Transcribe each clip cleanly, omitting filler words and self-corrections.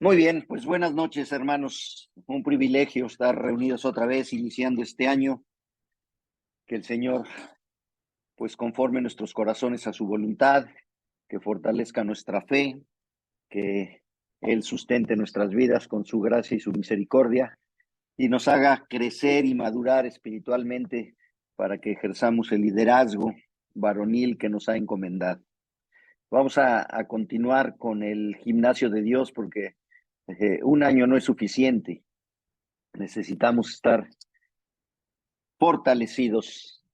Muy bien, pues buenas noches, hermanos. Un privilegio estar reunidos otra vez, iniciando este año. Que el Señor, pues, conforme nuestros corazones a su voluntad, que fortalezca nuestra fe, que Él sustente nuestras vidas con su gracia y su misericordia, y nos haga crecer y madurar espiritualmente para que ejerzamos el liderazgo varonil que nos ha encomendado. Vamos a continuar con el gimnasio de Dios porque un año no es suficiente. Necesitamos estar fortalecidos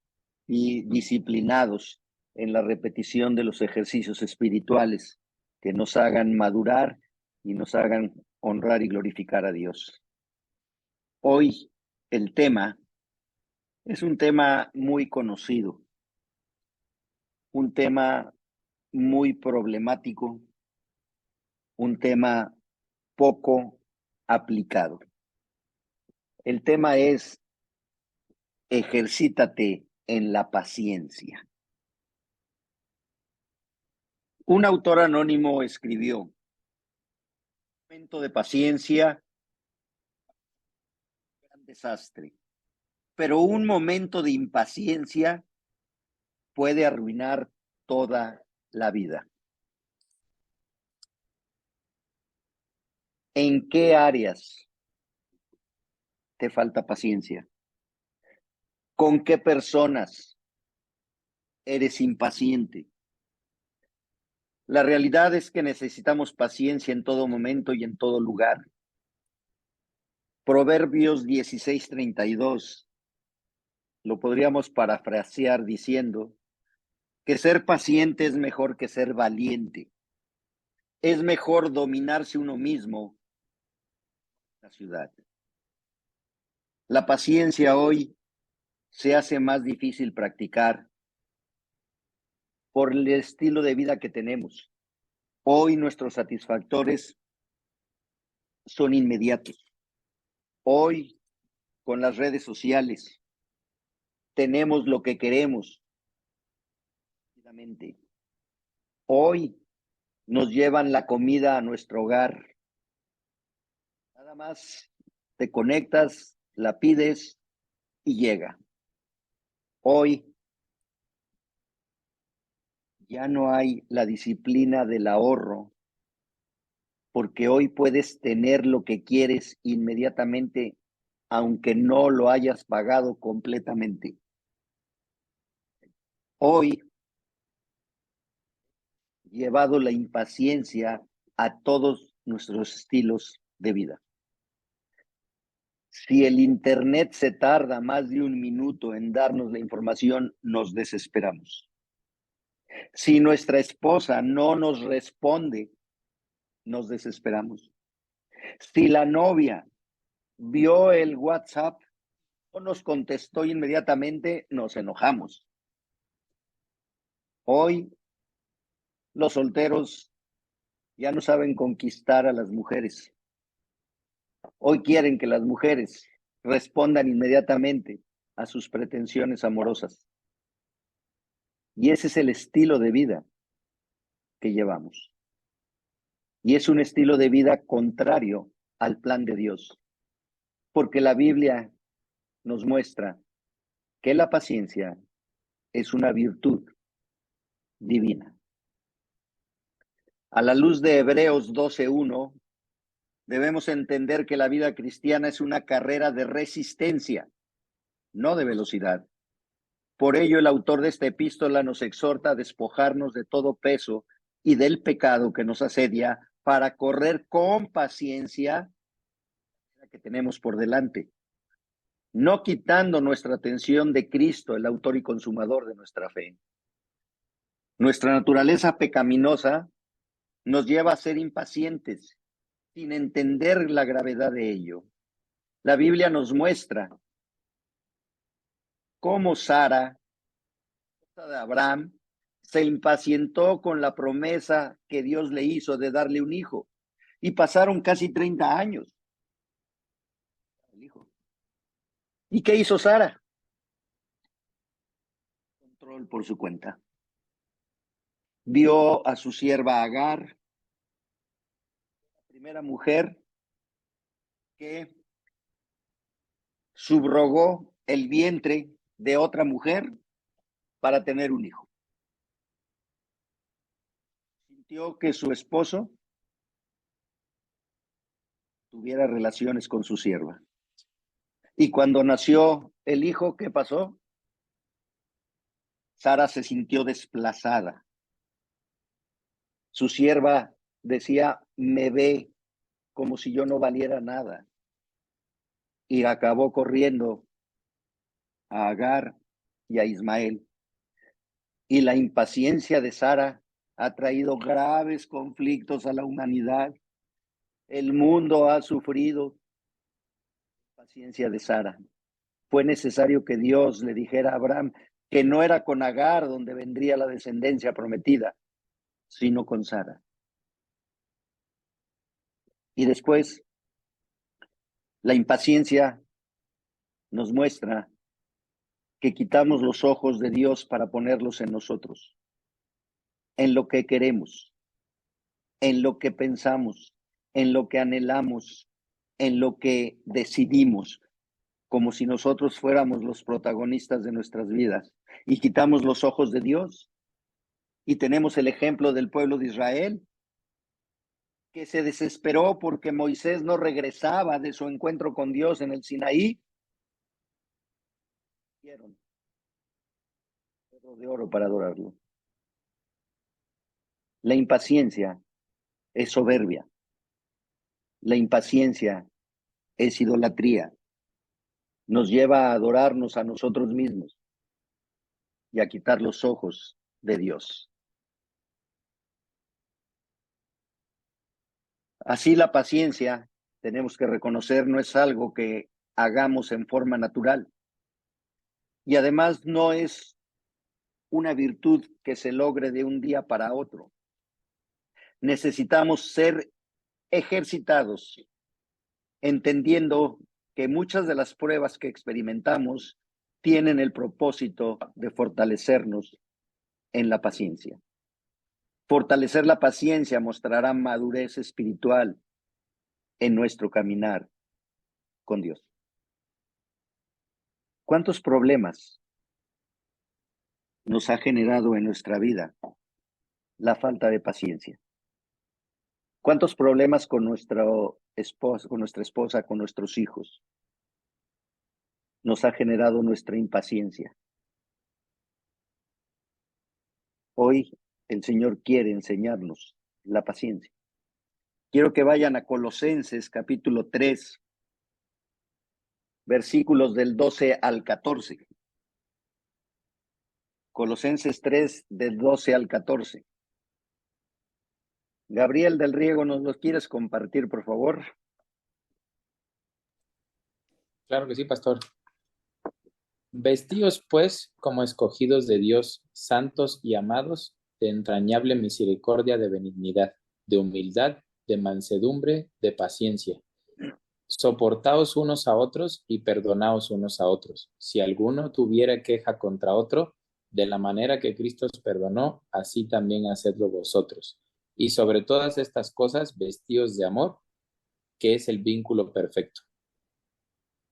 y disciplinados en la repetición de los ejercicios espirituales que nos hagan madurar y nos hagan honrar y glorificar a Dios. Hoy el tema es un tema muy conocido, un tema muy problemático, un tema poco aplicado. El tema es: ejercítate en la paciencia. Un autor anónimo escribió: momento de paciencia, gran desastre, pero un momento de impaciencia puede arruinar toda la vida. ¿En qué áreas te falta paciencia? ¿Con qué personas eres impaciente? La realidad es que necesitamos paciencia en todo momento y en todo lugar. Proverbios 16:32 lo podríamos parafrasear diciendo que ser paciente es mejor que ser valiente. Es mejor dominarse uno mismo en la ciudad. La paciencia hoy se hace más difícil practicar por el estilo de vida que tenemos. Hoy nuestros satisfactores son inmediatos. Hoy, con las redes sociales, tenemos lo que queremos rápidamente. Hoy nos llevan la comida a nuestro hogar. Nada más te conectas, la pides y llega. Hoy ya no hay la disciplina del ahorro, porque hoy puedes tener lo que quieres inmediatamente, aunque no lo hayas pagado completamente. Hoy, llevado la impaciencia a todos nuestros estilos de vida. Si el Internet se tarda más de un minuto en darnos la información, nos desesperamos. Si nuestra esposa no nos responde, nos desesperamos. Si la novia vio el WhatsApp, no nos contestó inmediatamente, nos enojamos. Hoy los solteros ya no saben conquistar a las mujeres. Hoy quieren que las mujeres respondan inmediatamente a sus pretensiones amorosas. Y ese es el estilo de vida que llevamos. Y es un estilo de vida contrario al plan de Dios, porque la Biblia nos muestra que la paciencia es una virtud divina. A la luz de Hebreos 12:1, debemos entender que la vida cristiana es una carrera de resistencia, no de velocidad. Por ello, el autor de esta epístola nos exhorta a despojarnos de todo peso y del pecado que nos asedia para correr con paciencia la que tenemos por delante, no quitando nuestra atención de Cristo, el autor y consumador de nuestra fe. Nuestra naturaleza pecaminosa nos lleva a ser impacientes sin entender la gravedad de ello. La Biblia nos muestra cómo Sara, esposa de Abraham, se impacientó con la promesa que Dios le hizo de darle un hijo. Y pasaron casi 30 años. ¿Y qué hizo Sara? Control por su cuenta. Vio a su sierva Agar, primera mujer que subrogó el vientre de otra mujer para tener un hijo. Sintió que su esposo tuviera relaciones con su sierva. Y cuando nació el hijo, ¿qué pasó? Sara se sintió desplazada. Su sierva decía, me ve como si yo no valiera nada. Y acabó corriendo a Agar y a Ismael. Y la impaciencia de Sara ha traído graves conflictos a la humanidad. El mundo ha sufrido. La impaciencia de Sara. Fue necesario que Dios le dijera a Abraham que no era con Agar donde vendría la descendencia prometida, sino con Sara. Y después, la impaciencia nos muestra que quitamos los ojos de Dios para ponerlos en nosotros, en lo que queremos, en lo que pensamos, en lo que anhelamos, en lo que decidimos, como si nosotros fuéramos los protagonistas de nuestras vidas. Y quitamos los ojos de Dios. Y tenemos el ejemplo del pueblo de Israel, que se desesperó porque Moisés no regresaba de su encuentro con Dios en el Sinaí. Hicieron de oro para adorarlo. La impaciencia es soberbia. La impaciencia es idolatría. Nos lleva a adorarnos a nosotros mismos y a quitar los ojos de Dios. Así la paciencia, tenemos que reconocer, no es algo que hagamos en forma natural. Y además no es una virtud que se logre de un día para otro. Necesitamos ser ejercitados, entendiendo que muchas de las pruebas que experimentamos tienen el propósito de fortalecernos en la paciencia. Fortalecer la paciencia mostrará madurez espiritual en nuestro caminar con Dios. ¿Cuántos problemas nos ha generado en nuestra vida la falta de paciencia? ¿Cuántos problemas con nuestro esposo, con nuestra esposa, con nuestros hijos nos ha generado nuestra impaciencia? Hoy el Señor quiere enseñarnos la paciencia. Quiero que vayan a Colosenses capítulo 3, versículos del 12 al 14. Colosenses 3, del 12 al 14. Gabriel del Riego, ¿nos los quieres compartir, por favor? Claro que sí, pastor. Vestíos, pues, como escogidos de Dios, santos y amados, de entrañable misericordia, de benignidad, de humildad, de mansedumbre, de paciencia. Soportaos unos a otros y perdonaos unos a otros. Si alguno tuviera queja contra otro, de la manera que Cristo os perdonó, así también hacedlo vosotros. Y sobre todas estas cosas, vestíos de amor, que es el vínculo perfecto.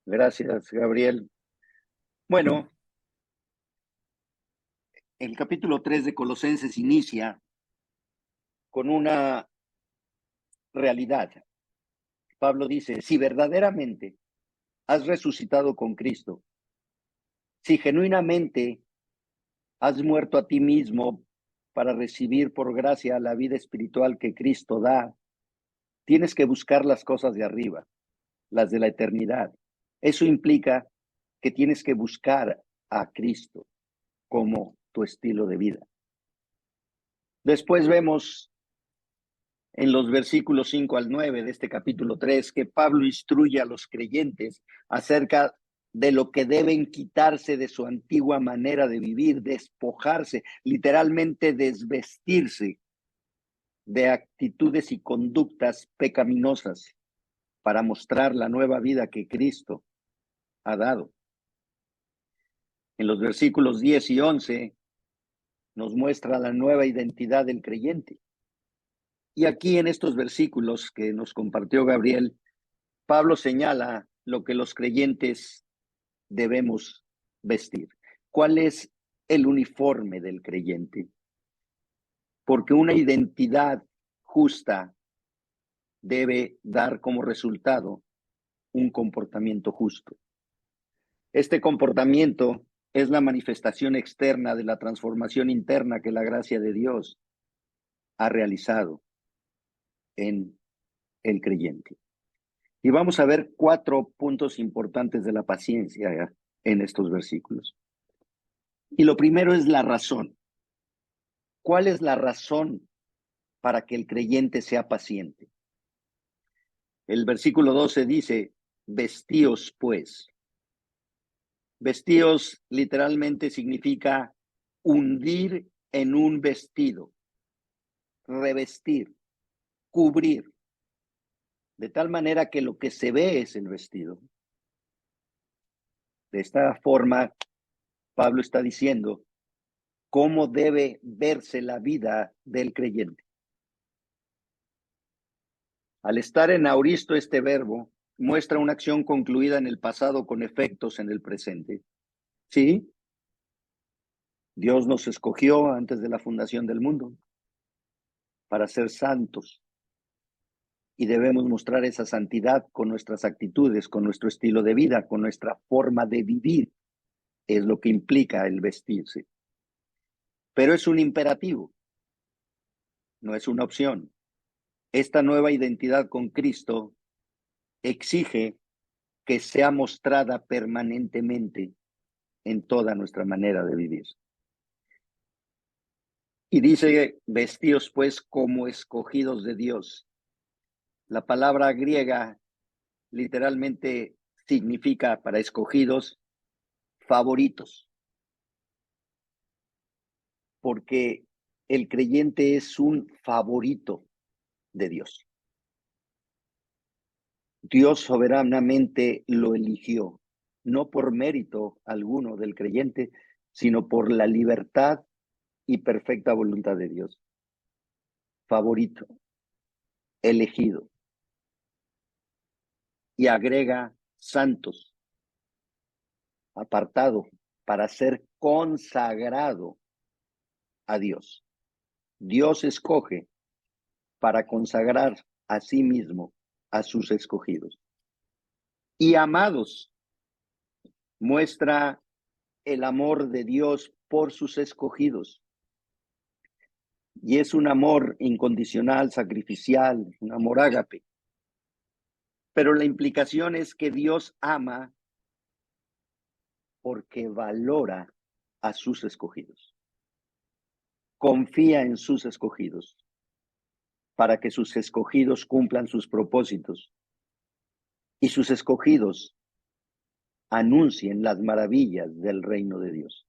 Gracias, Gabriel. Bueno, el capítulo 3 de Colosenses inicia con una realidad. Pablo dice, si verdaderamente has resucitado con Cristo, si genuinamente has muerto a ti mismo para recibir por gracia la vida espiritual que Cristo da, tienes que buscar las cosas de arriba, las de la eternidad. Eso implica que tienes que buscar a Cristo como tu estilo de vida. Después vemos en los versículos 5 al 9 de este capítulo 3 que Pablo instruye a los creyentes acerca de lo que deben quitarse de su antigua manera de vivir, despojarse, literalmente desvestirse de actitudes y conductas pecaminosas para mostrar la nueva vida que Cristo ha dado. En los versículos 10 y 11 nos muestra la nueva identidad del creyente. Y aquí en estos versículos que nos compartió Gabriel, Pablo señala lo que los creyentes debemos vestir. ¿Cuál es el uniforme del creyente? Porque una identidad justa debe dar como resultado un comportamiento justo. Este comportamiento es la manifestación externa de la transformación interna que la gracia de Dios ha realizado en el creyente. Y vamos a ver 4 puntos importantes de la paciencia en estos versículos. Y lo primero es la razón. ¿Cuál es la razón para que el creyente sea paciente? El versículo 12 dice, vestíos pues. Vestíos literalmente significa hundir en un vestido, revestir, cubrir, de tal manera que lo que se ve es el vestido. De esta forma, Pablo está diciendo cómo debe verse la vida del creyente. Al estar en auristo, este verbo muestra una acción concluida en el pasado con efectos en el presente. Sí, Dios nos escogió antes de la fundación del mundo para ser santos y debemos mostrar esa santidad con nuestras actitudes, con nuestro estilo de vida, con nuestra forma de vivir. Es lo que implica el vestirse. Pero es un imperativo, no es una opción. Esta nueva identidad con Cristo exige que sea mostrada permanentemente en toda nuestra manera de vivir. Y dice, vestíos pues como escogidos de Dios. La palabra griega literalmente significa para escogidos favoritos, porque el creyente es un favorito de Dios. Dios soberanamente lo eligió, no por mérito alguno del creyente, sino por la libertad y perfecta voluntad de Dios. Favorito, elegido. Y agrega santos, apartado, para ser consagrado a Dios. Dios escoge para consagrar a sí mismo a sus escogidos. Y amados, muestra el amor de Dios por sus escogidos. Y es un amor incondicional, sacrificial, un amor ágape. Pero la implicación es que Dios ama porque valora a sus escogidos. Confía en sus escogidos para que sus escogidos cumplan sus propósitos y sus escogidos anuncien las maravillas del reino de Dios.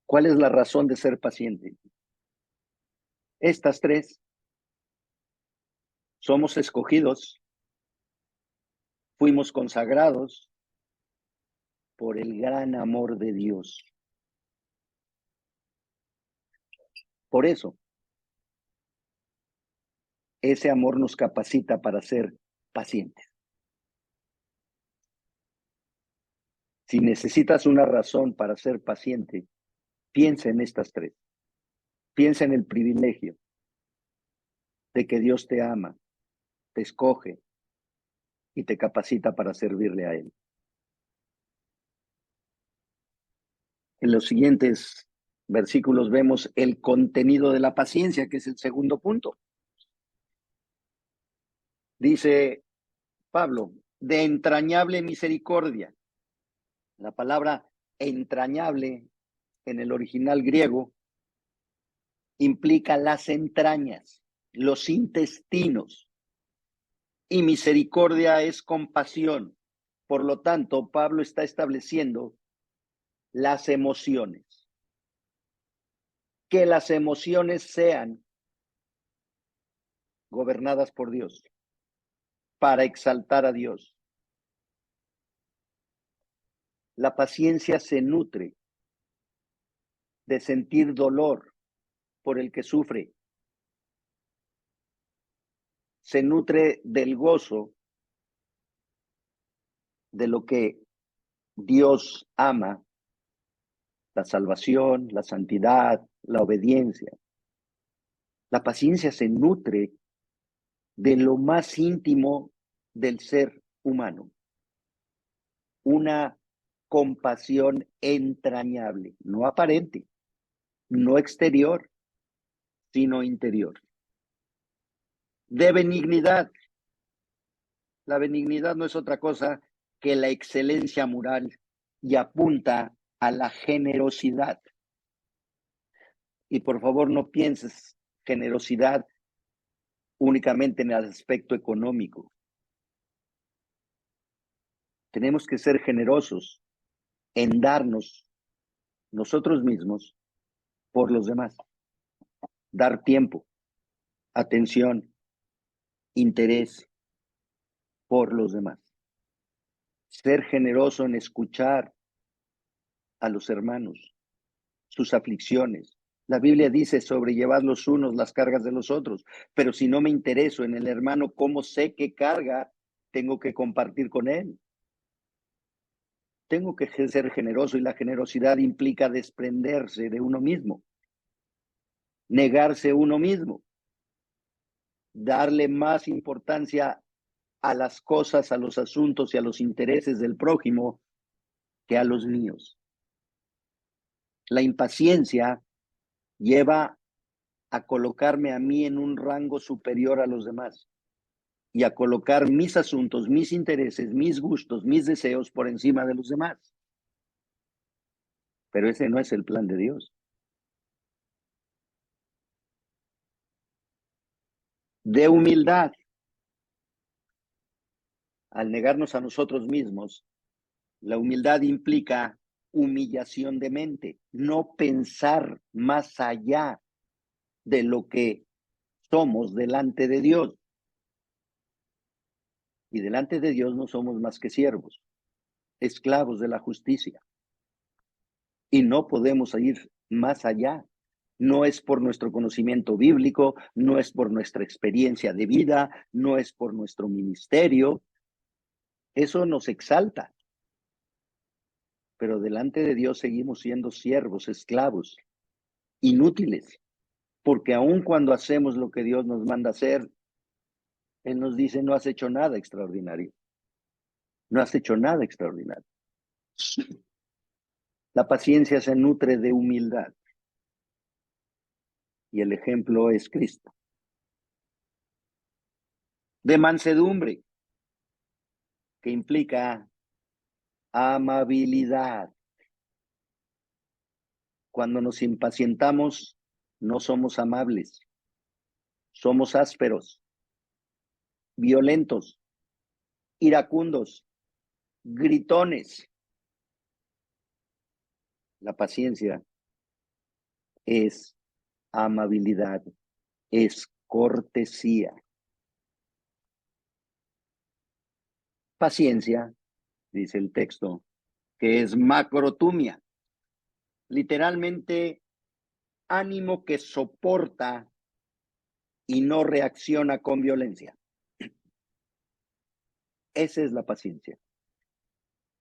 ¿Cuál es la razón de ser paciente? Estas 3. Somos escogidos, fuimos consagrados por el gran amor de Dios. Por eso, ese amor nos capacita para ser pacientes. Si necesitas una razón para ser paciente, piensa en estas 3. Piensa en el privilegio de que Dios te ama, te escoge y te capacita para servirle a Él. En los siguientes versículos vemos el contenido de la paciencia, que es el segundo punto. Dice Pablo, de entrañable misericordia. La palabra entrañable en el original griego implica las entrañas, los intestinos, y misericordia es compasión. Por lo tanto, Pablo está estableciendo las emociones. Que las emociones sean gobernadas por Dios para exaltar a Dios. La paciencia se nutre de sentir dolor por el que sufre. Se nutre del gozo de lo que Dios ama, la salvación, la santidad, la obediencia. La paciencia se nutre de lo más íntimo del ser humano. Una compasión entrañable, no aparente, no exterior, sino interior. De benignidad. La benignidad no es otra cosa que la excelencia moral y apunta a la generosidad. Y por favor no pienses generosidad únicamente en el aspecto económico. Tenemos que ser generosos en darnos nosotros mismos por los demás. Dar tiempo, atención, interés por los demás. Ser generoso en escuchar a los hermanos, sus aflicciones. La Biblia dice sobrellevad los unos las cargas de los otros, pero si no me intereso en el hermano, ¿cómo sé qué carga tengo que compartir con él? Tengo que ser generoso y la generosidad implica desprenderse de uno mismo, negarse uno mismo, darle más importancia a las cosas, a los asuntos y a los intereses del prójimo que a los míos. La impaciencia lleva a colocarme a mí en un rango superior a los demás y a colocar mis asuntos, mis intereses, mis gustos, mis deseos por encima de los demás. Pero ese no es el plan de Dios. De humildad. Al negarnos a nosotros mismos, la humildad implica humillación de mente, no pensar más allá de lo que somos delante de Dios. Y delante de Dios no somos más que siervos, esclavos de la justicia. Y no podemos ir más allá. No es por nuestro conocimiento bíblico, no es por nuestra experiencia de vida, no es por nuestro ministerio. Eso nos exalta. Pero delante de Dios seguimos siendo siervos, esclavos, inútiles. Porque aun cuando hacemos lo que Dios nos manda hacer, Él nos dice, no has hecho nada extraordinario. No has hecho nada extraordinario. La paciencia se nutre de humildad. Y el ejemplo es Cristo. De mansedumbre, que implica amabilidad. Cuando nos impacientamos, no somos amables. Somos ásperos, violentos, iracundos, gritones. La paciencia es amabilidad, es cortesía. Paciencia, dice el texto, que es macrotumia, literalmente ánimo que soporta y no reacciona con violencia. Esa es la paciencia.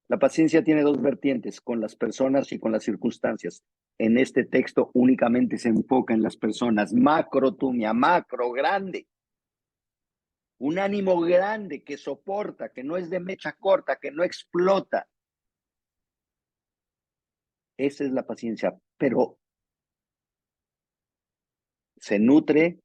La paciencia tiene dos vertientes, con las personas y con las circunstancias. En este texto únicamente se enfoca en las personas. Macrotumia, macro, grande. Un ánimo grande que soporta, que no es de mecha corta, que no explota. Esa es la paciencia, pero se nutre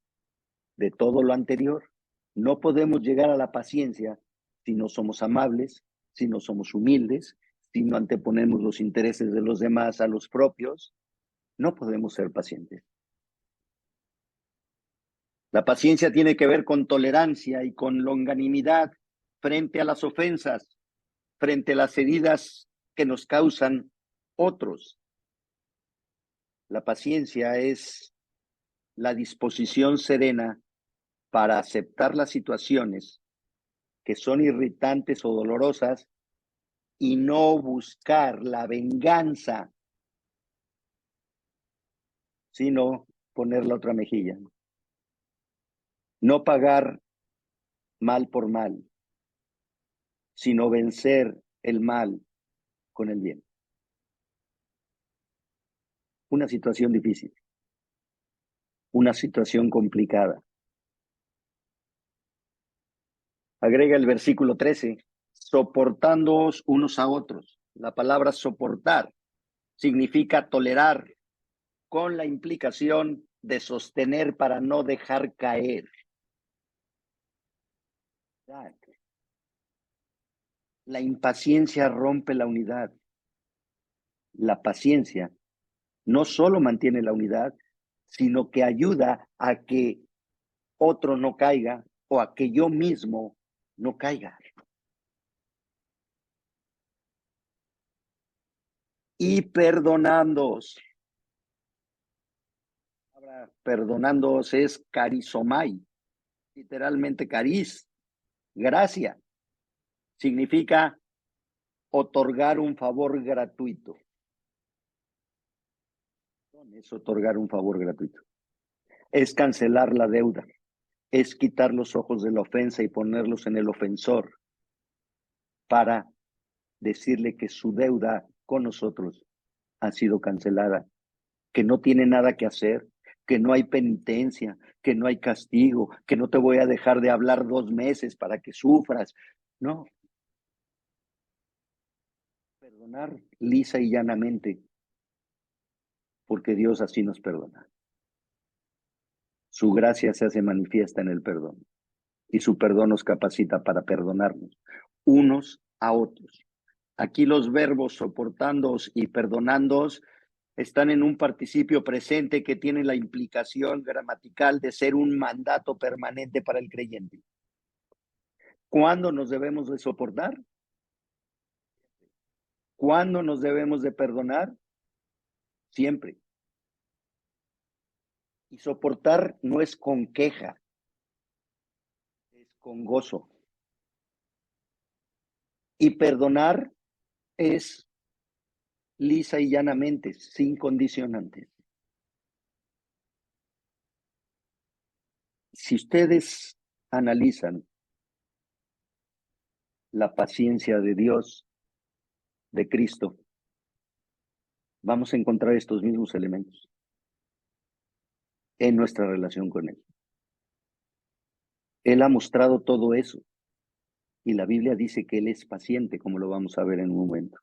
de todo lo anterior. No podemos llegar a la paciencia si no somos amables, si no somos humildes, si no anteponemos los intereses de los demás a los propios. No podemos ser pacientes. La paciencia tiene que ver con tolerancia y con longanimidad frente a las ofensas, frente a las heridas que nos causan otros. La paciencia es la disposición serena para aceptar las situaciones que son irritantes o dolorosas y no buscar la venganza, sino poner la otra mejilla. No pagar mal por mal, sino vencer el mal con el bien. Una situación difícil, una situación complicada. Agrega el versículo 13, soportándoos unos a otros. La palabra soportar significa tolerar, con la implicación de sostener para no dejar caer. La impaciencia rompe la unidad. La paciencia no solo mantiene la unidad, sino que ayuda a que otro no caiga o a que yo mismo no caiga. Y perdonándoos. Perdonándoos es carizomai, literalmente cariz, gracia. Significa otorgar un favor gratuito. Es otorgar un favor gratuito. Es cancelar la deuda. Es quitar los ojos de la ofensa y ponerlos en el ofensor para decirle que su deuda con nosotros ha sido cancelada, que no tiene nada que hacer, que no hay penitencia, que no hay castigo, que no te voy a dejar de hablar 2 meses para que sufras. No. Perdonar lisa y llanamente, porque Dios así nos perdona. Su gracia se hace manifiesta en el perdón y su perdón nos capacita para perdonarnos unos a otros. Aquí los verbos soportándoos y perdonándoos están en un participio presente que tiene la implicación gramatical de ser un mandato permanente para el creyente. ¿Cuándo nos debemos de soportar? ¿Cuándo nos debemos de perdonar? Siempre. Y soportar no es con queja, es con gozo. Y perdonar es lisa y llanamente, sin condicionantes. Si ustedes analizan la paciencia de Dios, de Cristo, vamos a encontrar estos mismos elementos en nuestra relación con Él. Él ha mostrado todo eso y la Biblia dice que Él es paciente, como lo vamos a ver en un momento.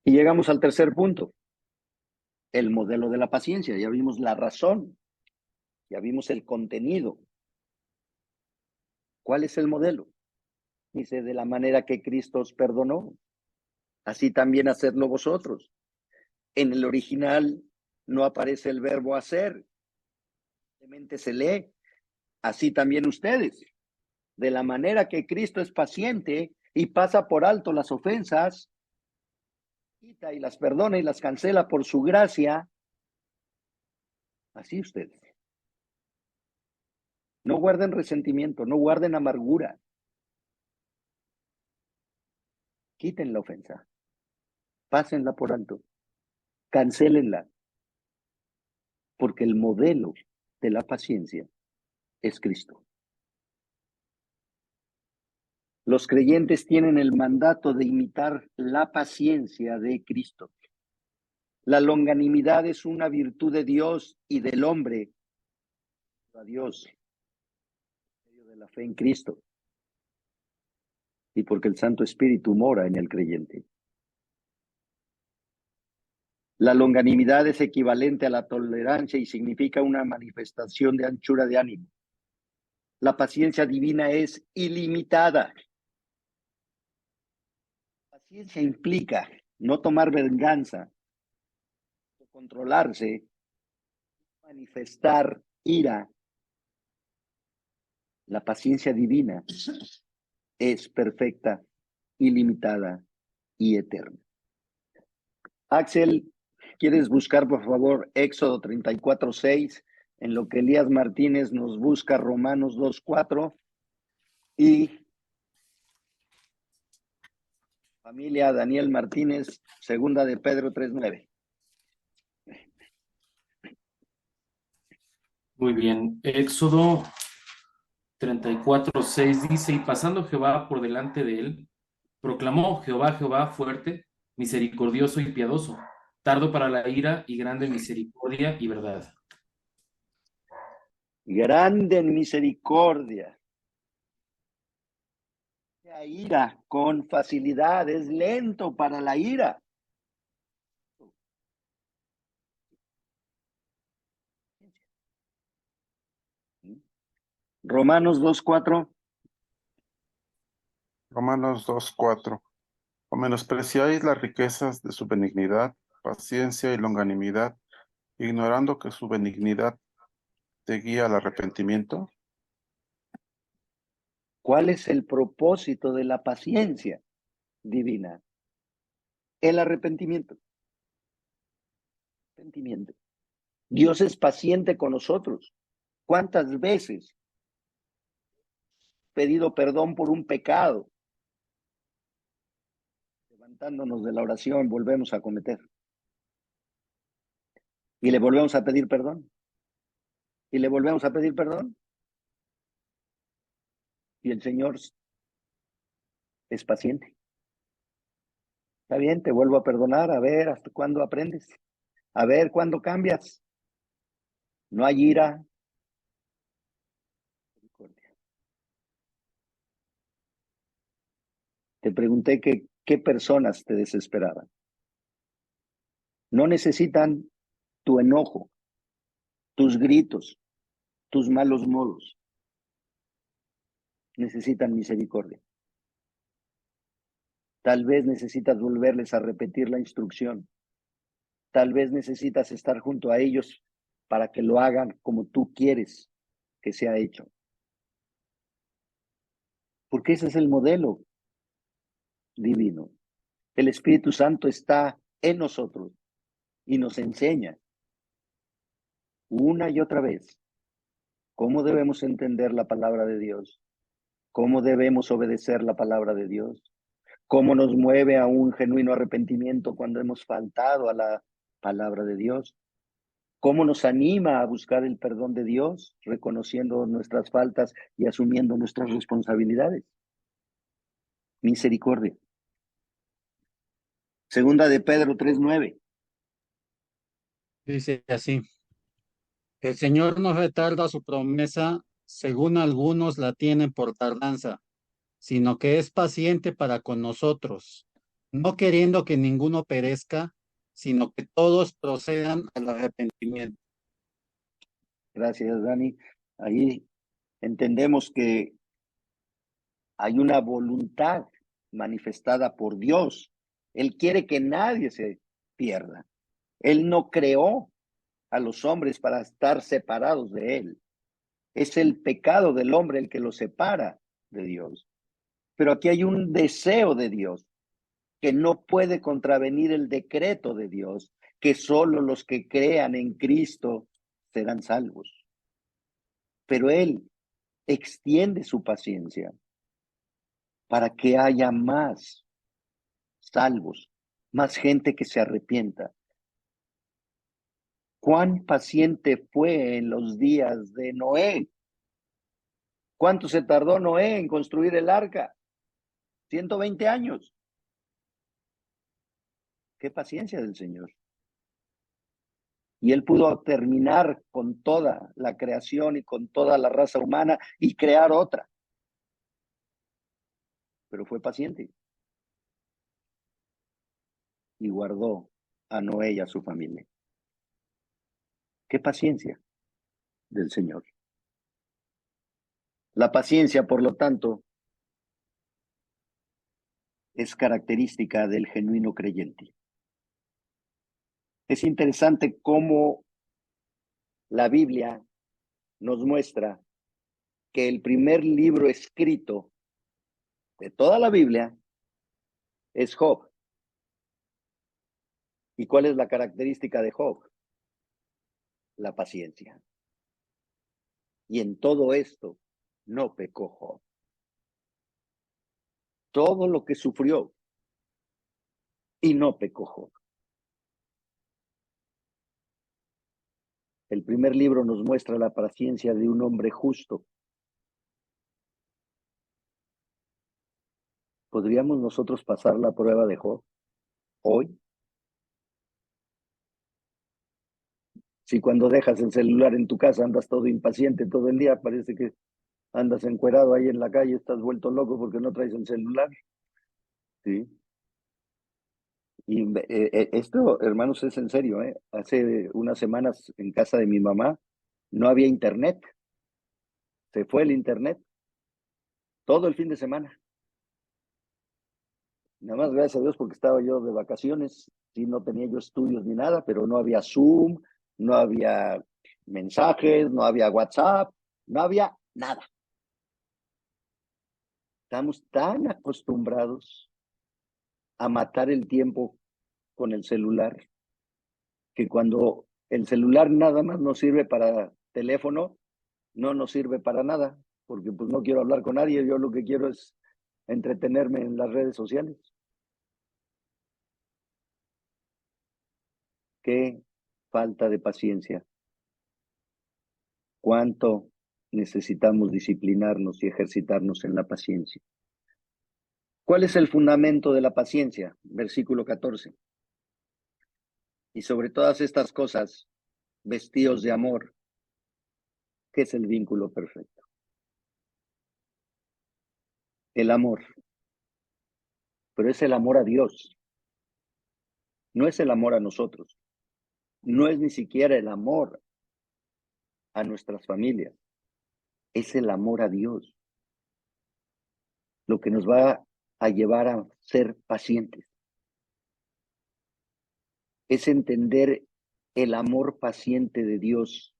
Y llegamos al tercer punto, el modelo de la paciencia. Ya vimos la razón, ya vimos el contenido. ¿Cuál es el modelo? Dice, de la manera que Cristo os perdonó, así también hacedlo vosotros. En el original no aparece el verbo hacer, simplemente se lee, así también ustedes. De la manera que Cristo es paciente y pasa por alto las ofensas, quita y las perdona y las cancela por su gracia, así ustedes. No guarden resentimiento, no guarden amargura. Quiten la ofensa, pásenla por alto, cancélenla, porque el modelo de la paciencia es Cristo. Los creyentes tienen el mandato de imitar la paciencia de Cristo. La longanimidad es una virtud de Dios y del hombre a Dios, en medio de la fe en Cristo, y porque el Santo Espíritu mora en el creyente. La longanimidad es equivalente a la tolerancia y significa una manifestación de anchura de ánimo. La paciencia divina es ilimitada. La paciencia implica no tomar venganza, controlarse, manifestar ira. La paciencia divina es perfecta, ilimitada y eterna. Axel, ¿quieres buscar, por favor, Éxodo 34:6, en lo que Elías Martínez nos busca Romanos 2:4 y familia Daniel Martínez, segunda de Pedro 3:9? Muy bien. Éxodo 34:6 dice, y pasando Jehová por delante de él, proclamó Jehová, Jehová fuerte, misericordioso y piadoso, tardo para la ira y grande misericordia y verdad. Grande en misericordia. La ira con facilidad, es lento para la ira. Romanos 2:4. Romanos 2:4. O menospreciáis las riquezas de su benignidad, paciencia y longanimidad, ignorando que su benignidad te guía al arrepentimiento. ¿Cuál es el propósito de la paciencia divina? El arrepentimiento. Arrepentimiento. Dios es paciente con nosotros. ¿Cuántas veces pedido perdón por un pecado? Levantándonos de la oración, volvemos a cometer. Y le volvemos a pedir perdón. Y le volvemos a pedir perdón. Y el Señor es paciente. Está bien, te vuelvo a perdonar, a ver hasta cuándo aprendes, a ver cuándo cambias. No hay ira. Te pregunté qué personas te desesperaban. No necesitan tu enojo, tus gritos, tus malos modos. Necesitan misericordia. Tal vez necesitas volverles a repetir la instrucción. Tal vez necesitas estar junto a ellos para que lo hagan como tú quieres que sea hecho. Porque ese es el modelo divino. El Espíritu Santo está en nosotros y nos enseña una y otra vez cómo debemos entender la palabra de Dios, cómo debemos obedecer la palabra de Dios, cómo nos mueve a un genuino arrepentimiento cuando hemos faltado a la palabra de Dios, cómo nos anima a buscar el perdón de Dios, reconociendo nuestras faltas y asumiendo nuestras responsabilidades. Misericordia. Segunda de Pedro 3:9. Dice así, el Señor no retarda su promesa, según algunos la tienen por tardanza, sino que es paciente para con nosotros, no queriendo que ninguno perezca, sino que todos procedan al arrepentimiento. Gracias, Dani. Ahí entendemos que hay una voluntad manifestada por Dios. Él quiere que nadie se pierda. Él no creó a los hombres para estar separados de Él. Es el pecado del hombre el que lo separa de Dios. Pero aquí hay un deseo de Dios que no puede contravenir el decreto de Dios, que solo los que crean en Cristo serán salvos. Pero Él extiende su paciencia para que haya más salvos, más gente que se arrepienta. ¿Cuán paciente fue en los días de Noé? ¿Cuánto se tardó Noé en construir el arca? 120 años. Qué paciencia del Señor. Y él pudo terminar con toda la creación y con toda la raza humana y crear otra. Pero fue paciente. Y guardó a Noé y a su familia. Qué paciencia del Señor. La paciencia, por lo tanto, es característica del genuino creyente. Es interesante cómo la Biblia nos muestra que el primer libro escrito de toda la Biblia es Job. ¿Y cuál es la característica de Job? La paciencia. Y en todo esto no pecó Job. Todo lo que sufrió y no pecó Job. El primer libro nos muestra la paciencia de un hombre justo. ¿Podríamos nosotros pasar la prueba de Job hoy? Si cuando dejas el celular en tu casa andas todo impaciente todo el día, parece que andas encuerado ahí en la calle, estás vuelto loco porque no traes el celular. ¿Sí? Y esto, hermanos, es en serio, ¿eh? Hace unas semanas en casa de mi mamá no había internet. Se fue el internet todo el fin de semana. Nada más gracias a Dios porque estaba yo de vacaciones, sí, no tenía yo estudios ni nada, pero no había Zoom, no había mensajes, no había WhatsApp, no había nada. Estamos tan acostumbrados a matar el tiempo con el celular que cuando el celular nada más nos sirve para teléfono, no nos sirve para nada, porque pues no quiero hablar con nadie, yo lo que quiero es entretenerme en las redes sociales. Qué falta de paciencia. Cuánto necesitamos disciplinarnos y ejercitarnos en la paciencia. ¿Cuál es el fundamento de la paciencia? Versículo 14. Y sobre todas estas cosas, vestíos de amor, que es el vínculo perfecto. El amor. Pero es el amor a Dios. No es el amor a nosotros. No es ni siquiera el amor a nuestras familias. Es el amor a Dios. Lo que nos va a llevar a ser pacientes. Es entender el amor paciente de Dios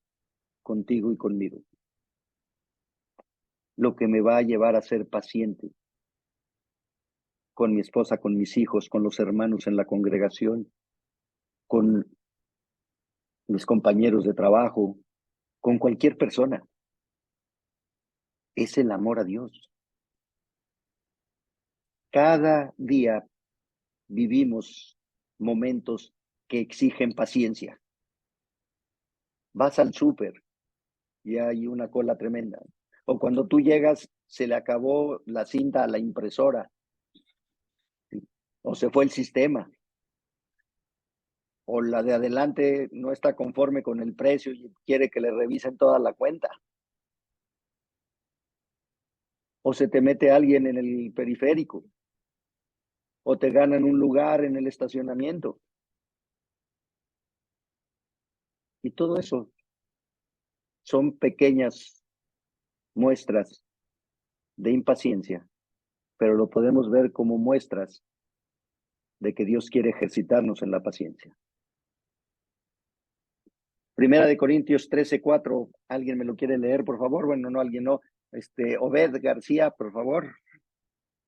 contigo y conmigo. Lo que me va a llevar a ser paciente con mi esposa, con mis hijos, con los hermanos en la congregación, con mis compañeros de trabajo, con cualquier persona. Es el amor a Dios. Cada día vivimos momentos que exigen paciencia. Vas al súper y hay una cola tremenda. O cuando tú llegas, se le acabó la cinta a la impresora. O se fue el sistema. O la de adelante no está conforme con el precio y quiere que le revisen toda la cuenta. O se te mete alguien en el periférico. O te ganan un lugar en el estacionamiento. Y todo eso son pequeñas muestras de impaciencia, pero lo podemos ver como muestras de que Dios quiere ejercitarnos en la paciencia. Primera de Corintios 13:4, ¿alguien me lo quiere leer, por favor? Bueno, no, alguien no. Obed García, por favor.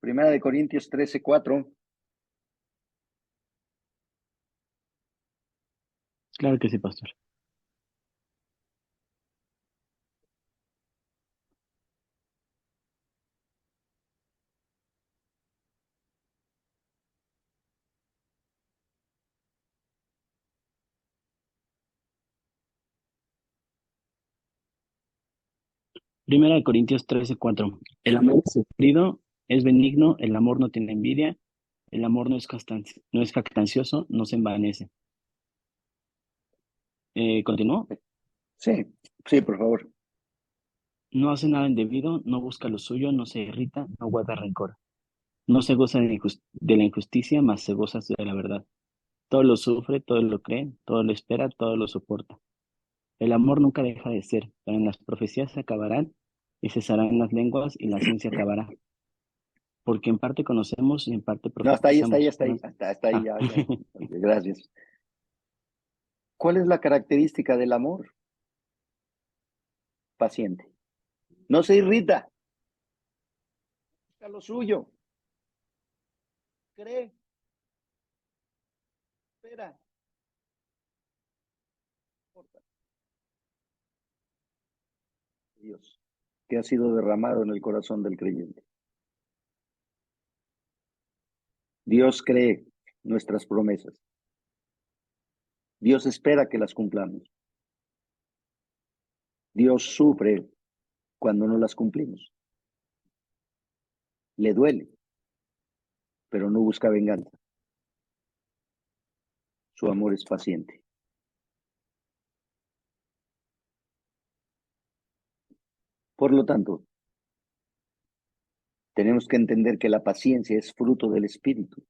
Primera de Corintios 13:4. Claro que sí, pastor. Primera de Corintios 13:4. El amor es sufrido, es benigno, el amor no tiene envidia, el amor no es jactancioso, no se envanece. ¿Continúo? Sí, sí, por favor. No hace nada indebido, no busca lo suyo, no se irrita, no guarda rencor. No se goza de la injusticia, mas se goza de la verdad. Todo lo sufre, todo lo cree, todo lo espera, todo lo soporta. El amor nunca deja de ser, pero en las profecías se acabarán y cesarán las lenguas y la ciencia acabará. Porque en parte conocemos y en parte No, hasta ahí, profetizamos. hasta ahí, ya. Gracias. ¿Cuál es la característica del amor? Paciente. No se irrita. Busca lo suyo. Cree. Espera. Dios, que ha sido derramado en el corazón del creyente. Dios cree nuestras promesas. Dios espera que las cumplamos. Dios sufre cuando no las cumplimos. Le duele, pero no busca venganza. Su amor es paciente. Por lo tanto, tenemos que entender que la paciencia es fruto del Espíritu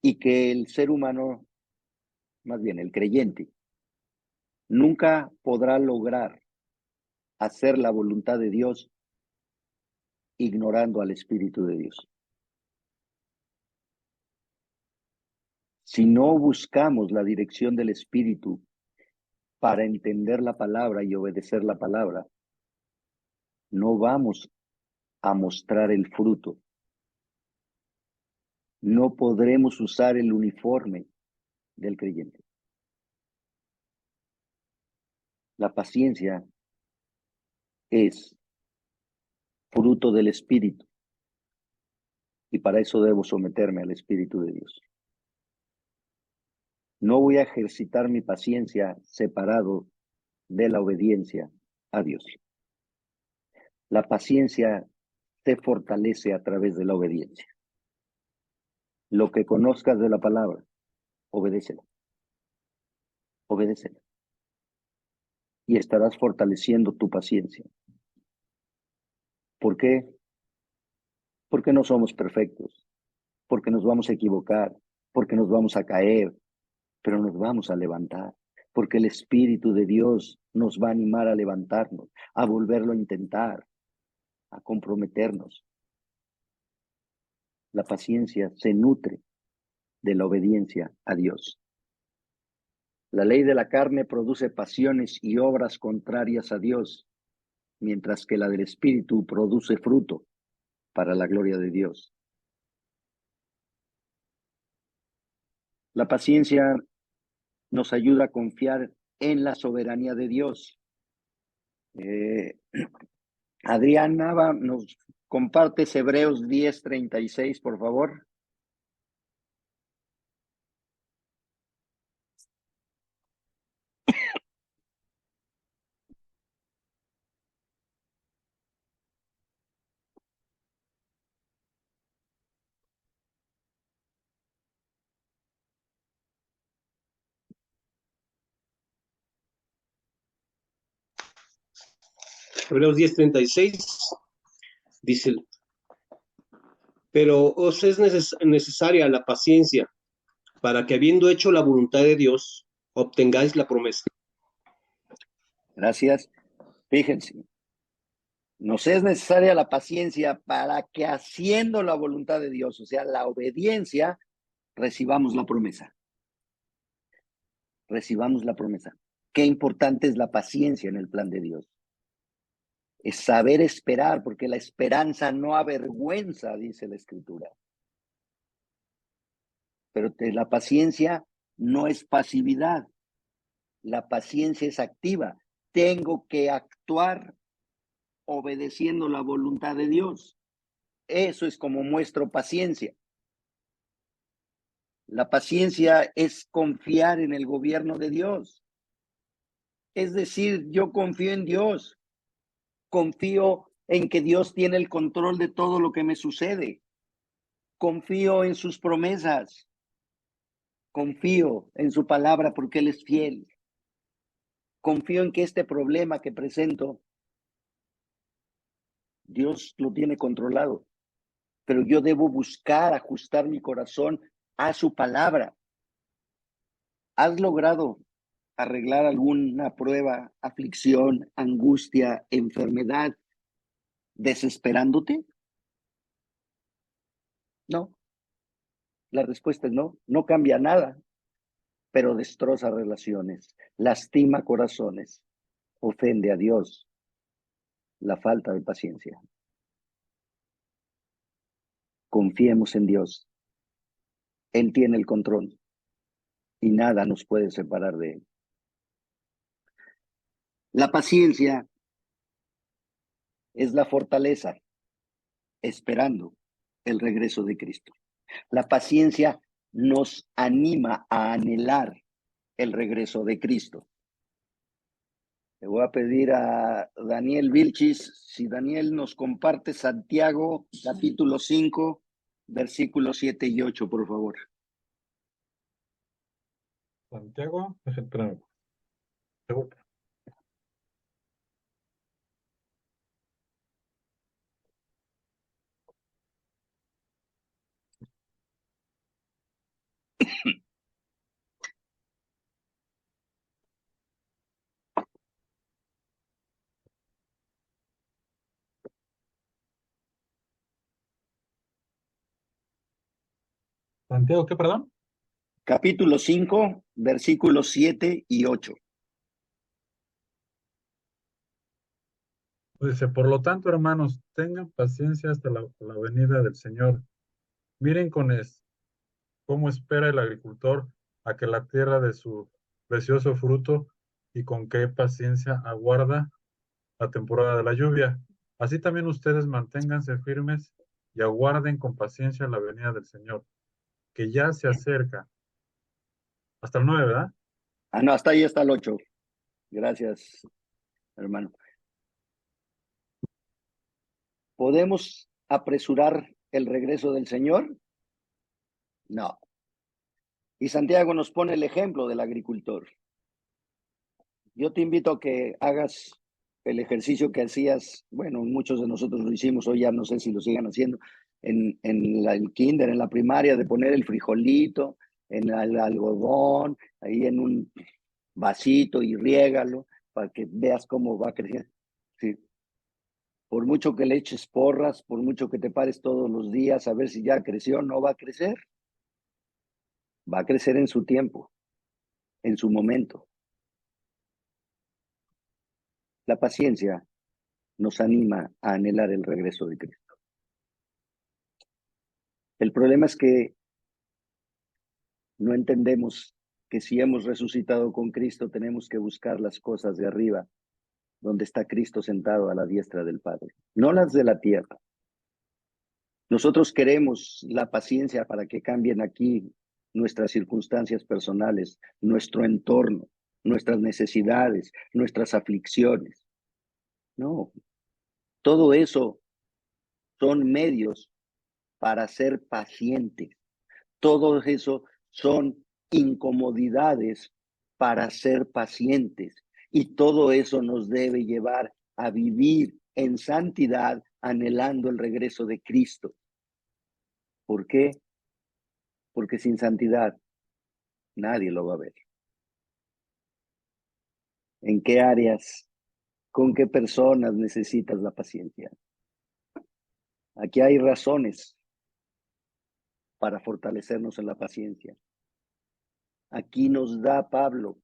y que el ser humano, más bien el creyente, nunca podrá lograr hacer la voluntad de Dios ignorando al Espíritu de Dios. Si no buscamos la dirección del Espíritu para entender la palabra y obedecer la palabra, no vamos a mostrar el fruto. No podremos usar el uniforme del creyente. La paciencia es fruto del Espíritu y para eso debo someterme al Espíritu de Dios. No voy a ejercitar mi paciencia separado de la obediencia a Dios. La paciencia se fortalece a través de la obediencia. Lo que conozcas de la palabra, obedécela. Obedécela. Y estarás fortaleciendo tu paciencia. ¿Por qué? Porque no somos perfectos, porque nos vamos a equivocar, porque nos vamos a caer, pero nos vamos a levantar, porque el Espíritu de Dios nos va a animar a levantarnos, a volverlo a intentar, a comprometernos. La paciencia se nutre de la obediencia a Dios. La ley de la carne produce pasiones y obras contrarias a Dios, mientras que la del Espíritu produce fruto para la gloria de Dios. La paciencia nos ayuda a confiar en la soberanía de Dios. Adrián Nava, nos compartes Hebreos 10:36, por favor. Hebreos 10:36 dice, pero os es necesaria la paciencia para que habiendo hecho la voluntad de Dios, obtengáis la promesa. Gracias. Fíjense, nos es necesaria la paciencia para que haciendo la voluntad de Dios, o sea, la obediencia, recibamos la promesa. Recibamos la promesa. Qué importante es la paciencia en el plan de Dios. Es saber esperar, porque la esperanza no avergüenza, dice la Escritura. Pero la paciencia no es pasividad. La paciencia es activa. Tengo que actuar obedeciendo la voluntad de Dios. Eso es como muestro paciencia. La paciencia es confiar en el gobierno de Dios. Es decir, yo confío en Dios. Confío en que Dios tiene el control de todo lo que me sucede. Confío en sus promesas. Confío en su palabra porque Él es fiel. Confío en que este problema que presento, Dios lo tiene controlado. Pero yo debo buscar ajustar mi corazón a su palabra. ¿Has logrado arreglar alguna prueba, aflicción, angustia, enfermedad, desesperándote? No. La respuesta es no. No cambia nada, pero destroza relaciones, lastima corazones, ofende a Dios. La falta de paciencia. Confiemos en Dios. Él tiene el control y nada nos puede separar de Él. La paciencia es la fortaleza esperando el regreso de Cristo. La paciencia nos anima a anhelar el regreso de Cristo. Le voy a pedir a Daniel Vilchis, si Daniel nos comparte Santiago, capítulo 5, versículos 7 y 8, por favor. Santiago, espérame. Santiago, ¿qué, perdón? Capítulo 5, versículos 7 y 8. Dice, por lo tanto, hermanos, tengan paciencia hasta la venida del Señor. Miren cómo espera el agricultor a que la tierra dé su precioso fruto y con qué paciencia aguarda la temporada de la lluvia. Así también ustedes manténganse firmes y aguarden con paciencia la venida del Señor, que ya se acerca. Hasta el 9, ¿verdad? Ah, no, hasta ahí está el 8. Gracias, hermano. ¿Podemos apresurar el regreso del Señor? No. Y Santiago nos pone el ejemplo del agricultor. Yo te invito a que hagas el ejercicio que hacías, bueno, muchos de nosotros lo hicimos, hoy ya no sé si lo sigan haciendo, en el kinder, en la primaria, de poner el frijolito en el algodón, ahí en un vasito y riégalo para que veas cómo va creciendo. Sí. Por mucho que le eches porras, por mucho que te pares todos los días a ver si ya creció, no va a crecer. Va a crecer en su tiempo, en su momento. La paciencia nos anima a anhelar el regreso de Cristo. El problema es que no entendemos que si hemos resucitado con Cristo, tenemos que buscar las cosas de arriba, donde está Cristo sentado a la diestra del Padre, no las de la tierra. Nosotros queremos la paciencia para que cambien aquí nuestras circunstancias personales, nuestro entorno, nuestras necesidades, nuestras aflicciones. No, todo eso son medios para ser pacientes. Todo eso son incomodidades para ser pacientes. Y todo eso nos debe llevar a vivir en santidad, anhelando el regreso de Cristo. ¿Por qué? Porque sin santidad nadie lo va a ver. ¿En qué áreas, con qué personas necesitas la paciencia? Aquí hay razones para fortalecernos en la paciencia. Aquí nos da Pablo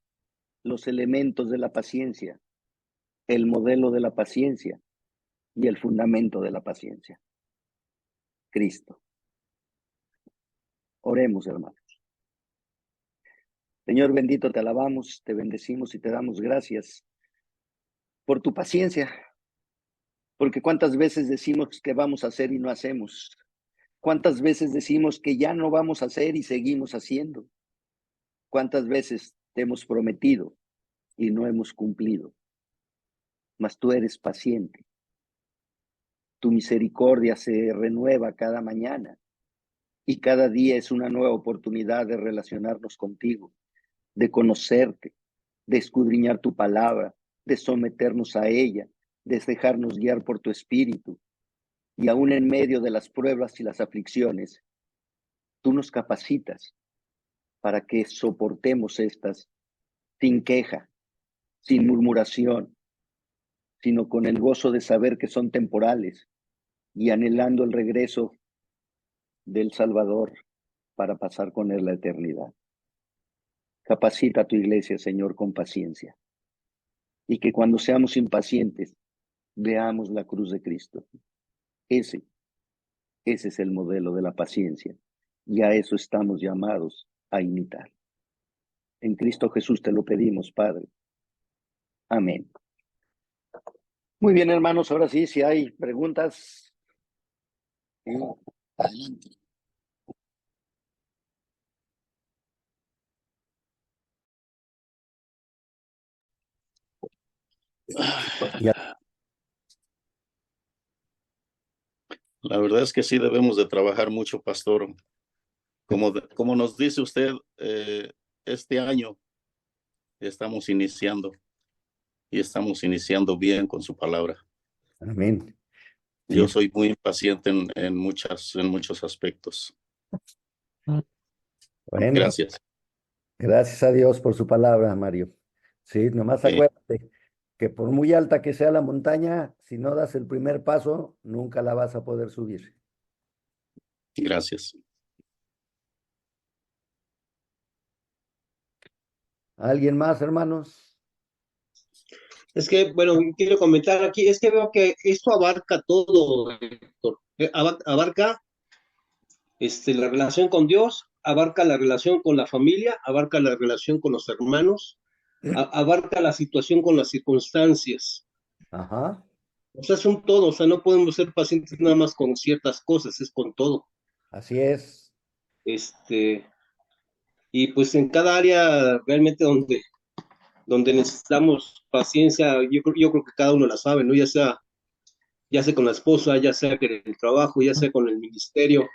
los elementos de la paciencia, el modelo de la paciencia y el fundamento de la paciencia. Cristo. Oremos, hermanos. Señor bendito, te alabamos, te bendecimos y te damos gracias por tu paciencia, porque cuántas veces decimos que vamos a hacer y no hacemos. Cuántas veces decimos que ya no vamos a hacer y seguimos haciendo. Cuántas veces te hemos prometido y no hemos cumplido. Mas tú eres paciente. Tu misericordia se renueva cada mañana y cada día es una nueva oportunidad de relacionarnos contigo, de conocerte, de escudriñar tu palabra, de someternos a ella, de dejarnos guiar por tu espíritu. Y aún en medio de las pruebas y las aflicciones, tú nos capacitas para que soportemos estas sin queja, sin murmuración, sino con el gozo de saber que son temporales y anhelando el regreso del Salvador para pasar con él la eternidad. Capacita a tu iglesia, Señor, con paciencia, y que cuando seamos impacientes, veamos la cruz de Cristo. Ese es el modelo de la paciencia, y a eso estamos llamados a imitar. En Cristo Jesús te lo pedimos, Padre. Amén. Muy bien, hermanos, ahora sí, si hay preguntas. Adelante. Y La verdad es que sí debemos de trabajar mucho, pastor. Como nos dice usted, este año estamos iniciando y estamos iniciando bien con su palabra. amén. Yo Sí. soy muy impaciente en muchos aspectos. Bueno, Gracias. gracias a Dios por su palabra, Mario. Sí, nomás acuérdate que por muy alta que sea la montaña, si no das el primer paso, nunca la vas a poder subir. Gracias. ¿Alguien más, hermanos? Es que, bueno, quiero comentar aquí, es que veo que esto abarca todo, Héctor. Abarca la relación con Dios, abarca la relación con la familia, abarca la relación con los hermanos, abarca la situación con las circunstancias. Ajá, O sea, es un todo, o sea, no podemos ser pacientes nada más con ciertas cosas, es con todo. así es. Y pues en cada área realmente donde necesitamos paciencia, yo creo que cada uno la sabe, ¿no? Ya sea con la esposa, ya sea con el trabajo, ya sea con el ministerio,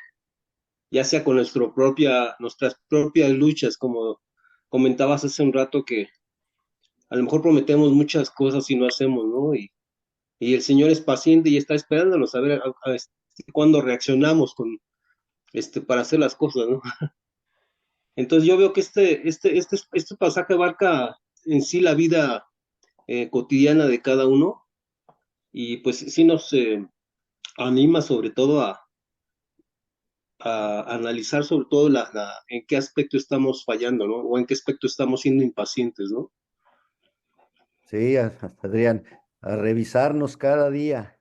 ya sea con nuestras propias luchas, como comentabas hace un rato que a lo mejor prometemos muchas cosas y no hacemos, ¿no? Y el Señor es paciente y está esperándonos a ver cuándo reaccionamos para hacer las cosas, ¿no? Entonces yo veo que este pasaje abarca en sí la vida cotidiana de cada uno y pues sí nos anima sobre todo a analizar sobre todo en qué aspecto estamos fallando, ¿no? O en qué aspecto estamos siendo impacientes, ¿no? Sí, Adrián, a revisarnos cada día,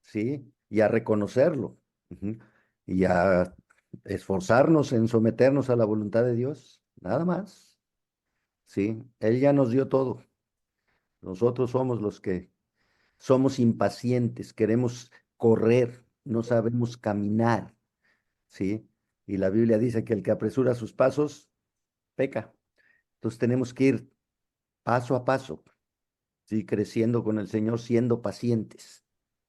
¿sí? Y a reconocerlo. Ujú. Y a esforzarnos en someternos a la voluntad de Dios, nada más. Sí, Él ya nos dio todo. Nosotros somos los que somos impacientes, queremos correr, no sabemos caminar, ¿sí? Y la Biblia dice que el que apresura sus pasos, peca. Entonces tenemos que ir paso a paso, ¿sí? Creciendo con el Señor, siendo pacientes,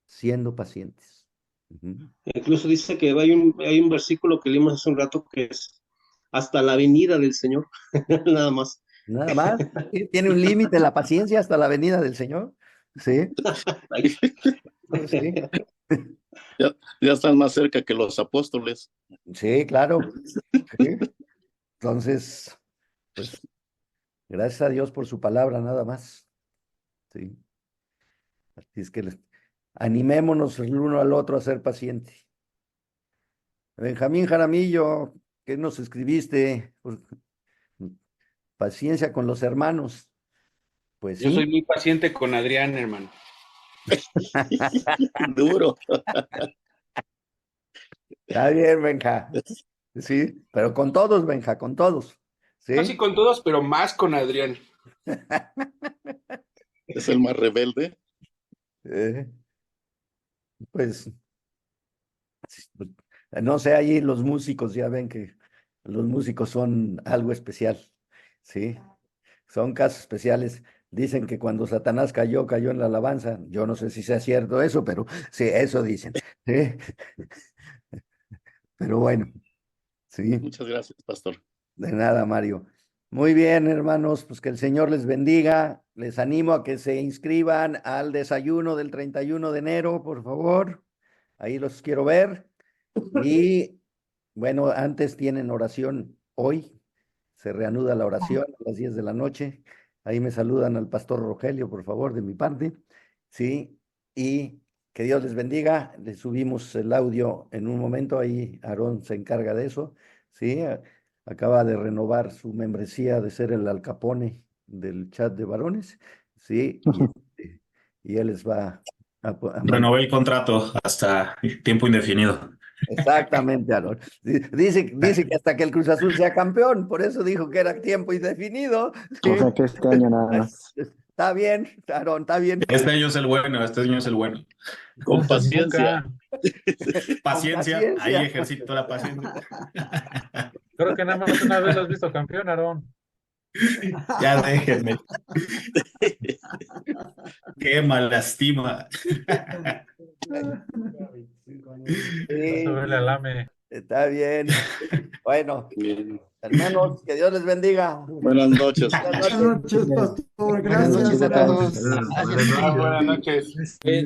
siendo pacientes. Ujú. Incluso dice que hay un versículo que leímos hace un rato que es hasta la venida del Señor, nada más. Nada más, ¿sí? Tiene un límite la paciencia hasta la venida del Señor, ¿sí? Sí, Ya están más cerca que los apóstoles. sí, claro. Sí. Entonces, pues, gracias a Dios por su palabra, nada más. Sí. Así es que animémonos el uno al otro a ser paciente. Benjamín Jaramillo, ¿qué nos escribiste? Paciencia con los hermanos. Pues Yo soy sí. muy paciente con Adrián, hermano. Duro. Está bien, Benja. Sí, pero con todos, Benja, con todos. Casi ¿Sí? con todos, pero más con Adrián. Es el más rebelde. Eh, pues, no sé, allí los músicos ya ven que los músicos son algo especial. Sí, son casos especiales. Dicen que cuando Satanás cayó, cayó en la alabanza. Yo no sé si sea cierto eso, pero sí, eso dicen. Sí. Pero bueno, sí, Muchas gracias, pastor. de nada, Mario. Muy bien, hermanos, pues que el Señor les bendiga. Les animo a que se inscriban al desayuno del 31 de enero, por favor. Ahí los quiero ver. Y bueno, antes tienen oración hoy. Se reanuda la oración a las 10 de la noche. Ahí me saludan al pastor Rogelio, por favor, de mi parte. Sí, y que Dios les bendiga. Les subimos el audio en un momento. Ahí Aarón se encarga de eso. Sí, acaba de renovar su membresía de ser el Al Capone del chat de varones. Sí, y él les va a Renové el contrato hasta tiempo indefinido. Exactamente, Aarón. Dice que hasta que el Cruz Azul sea campeón, por eso dijo que era tiempo indefinido. O sea que este año nada más. Está bien, Aarón, está bien. Este año es el bueno, este año es el bueno. Con Pues paciencia. Paciencia, ahí paciencia. ejercito la paciencia. Creo que nada más una vez lo has visto campeón, Aarón. Ya déjenme. Quema, lastima. Sí, Eso duele al AME. está bien. Bueno, Bien. hermanos, que Dios les bendiga. Buenas noches. Buenas Buenas noches. noches, pastor. Buenas Gracias noches a a todos. todos. Buenas noches. Bien.